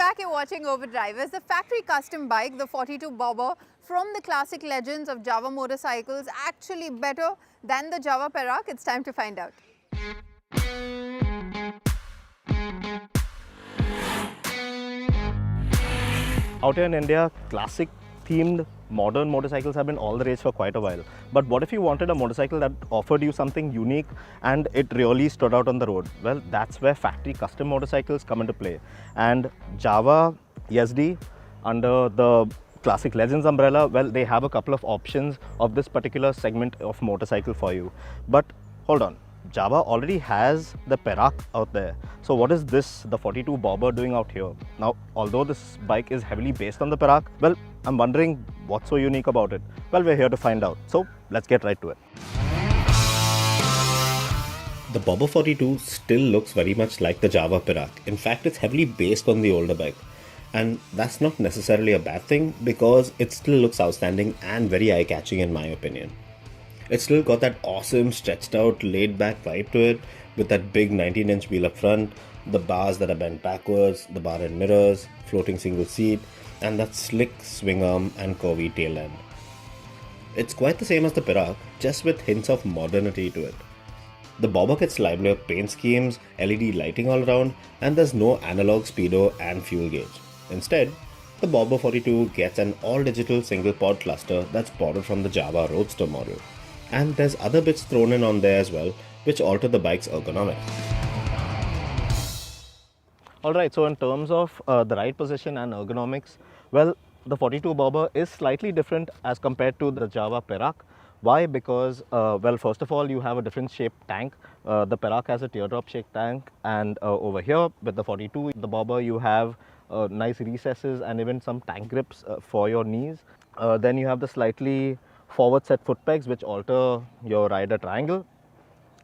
back, you're watching Overdrive. As the factory custom bike, the 42 Bobber from the classic legends of Java motorcycles actually better than the Java Perak? It's time to find out. Out here in India, classic themed modern motorcycles have been all the rage for quite a while. But what if you wanted a motorcycle that offered you something unique and it really stood out on the road? Well, that's where factory custom motorcycles come into play. And Java YSD, under the Classic Legends umbrella, well, they have a couple of options of this particular segment of motorcycle for you. But hold on, Java already has the Perak out there. So what is this, the 42 Bobber, doing out here? Now, although this bike is heavily based on the Perak, well, I'm wondering what's so unique about it. Well, we're here to find out. So let's get right to it. The Bobber 42 still looks very much like the Java Perak. In fact, it's heavily based on the older bike. And that's not necessarily a bad thing because it still looks outstanding and very eye-catching in my opinion. It's still got that awesome stretched out laid back vibe to it with that big 19-inch wheel up front, the bars that are bent backwards, the bar end mirrors, floating single seat, and that slick swing arm and curvy tail end. It's quite the same as the Perak, just with hints of modernity to it. The Bobber gets livelier paint schemes, LED lighting all around, and there's no analog speedo and fuel gauge. Instead, the Bobber 42 gets an all-digital single-pod cluster that's borrowed from the Java Roadster model. And there's other bits thrown in on there as well, which alter the bike's ergonomics. Alright, so in terms of the ride position and ergonomics, well, the 42 Bobber is slightly different as compared to the Java Perak. Why? Because, well, first of all, you have a different shaped tank. The Perak has a teardrop shaped tank, and over here with the 42, the Bobber, you have nice recesses and even some tank grips for your knees. Then you have the slightly forward set foot pegs which alter your rider triangle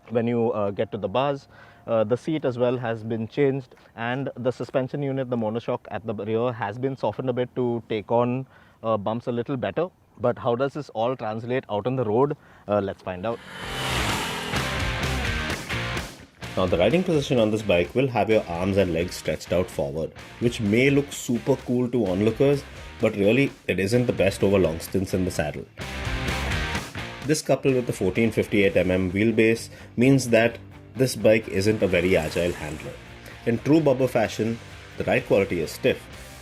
when you get to the bars. The seat as well has been changed, and the suspension unit, the monoshock at the rear, has been softened a bit to take on bumps a little better. But how does this all translate out on the road? Let's find out. Now, the riding position on this bike will have your arms and legs stretched out forward, which may look super cool to onlookers, but really it isn't the best over long stints in the saddle. This, coupled with the 1458mm wheelbase, means that this bike isn't a very agile handler. In true Bobber fashion, the ride quality is stiff,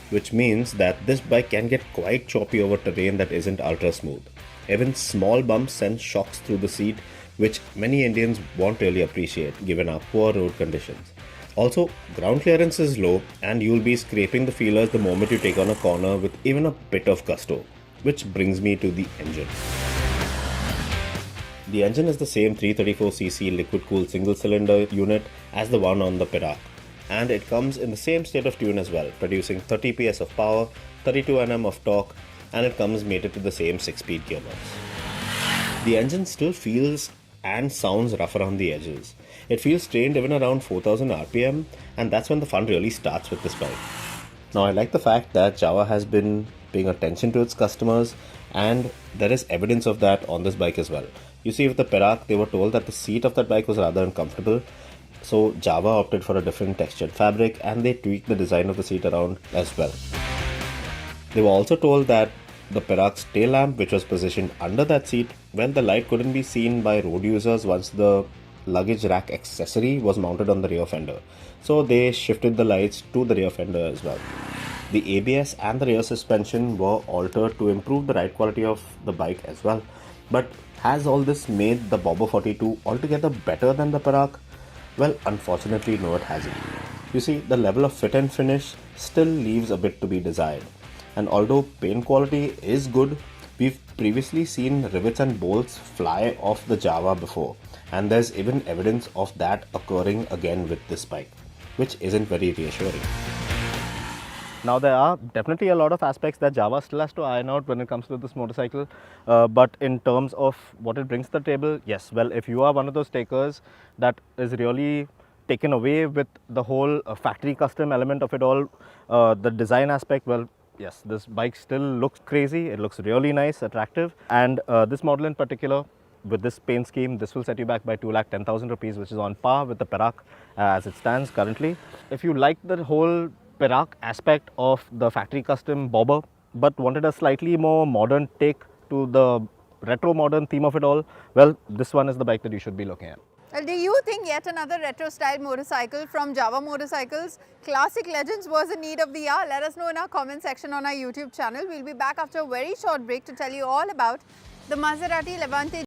which means that this bike can get quite choppy over terrain that isn't ultra smooth. Even small bumps send shocks through the seat, which many Indians won't really appreciate given our poor road conditions. Also, ground clearance is low and you'll be scraping the feelers the moment you take on a corner with even a bit of gusto, which brings me to the engine. The engine is the same 334cc liquid-cooled single-cylinder unit as the one on the Perak, and it comes in the same state of tune as well, producing 30 PS of power, 32 Nm of torque, and it comes mated to the same 6-speed gearbox. The engine still feels and sounds rough around the edges. It feels strained even around 4000 RPM, and that's when the fun really starts with this bike. Now, I like the fact that Java has been paying attention to its customers, and there is evidence of that on this bike as well. You see, with the Perak, they were told that the seat of that bike was rather uncomfortable, so Java opted for a different textured fabric and they tweaked the design of the seat around as well. They were also told that the Perak's tail lamp, which was positioned under that seat, well, the light couldn't be seen by road users once the luggage rack accessory was mounted on the rear fender. So they shifted the lights to the rear fender as well. The ABS and the rear suspension were altered to improve the ride quality of the bike as well. But has all this made the Bobber 42 altogether better than the Perak? Well, unfortunately, no, it hasn't. You see, the level of fit and finish still leaves a bit to be desired. And although paint quality is good, we've previously seen rivets and bolts fly off the Java before. And there's even evidence of that occurring again with this bike, which isn't very reassuring. Now, there are definitely a lot of aspects that Java still has to iron out when it comes to this motorcycle. But in terms of what it brings to the table, yes, well, if you are one of those takers that is really taken away with the whole factory custom element of it all, the design aspect, well, yes, this bike still looks crazy. It looks really nice, attractive. And this model in particular, with this paint scheme, this will set you back by 2,10,000 rupees, which is on par with the Perak as it stands currently. If you like the whole Perak aspect of the factory custom bobber, but wanted a slightly more modern take to the retro modern theme of it all, well, this one is the bike that you should be looking at. Well, do you think yet another retro style motorcycle from Java Motorcycles Classic Legends was in need of the hour? Let us know in our comment section on our YouTube channel. We'll be back after a very short break to tell you all about the Maserati Levante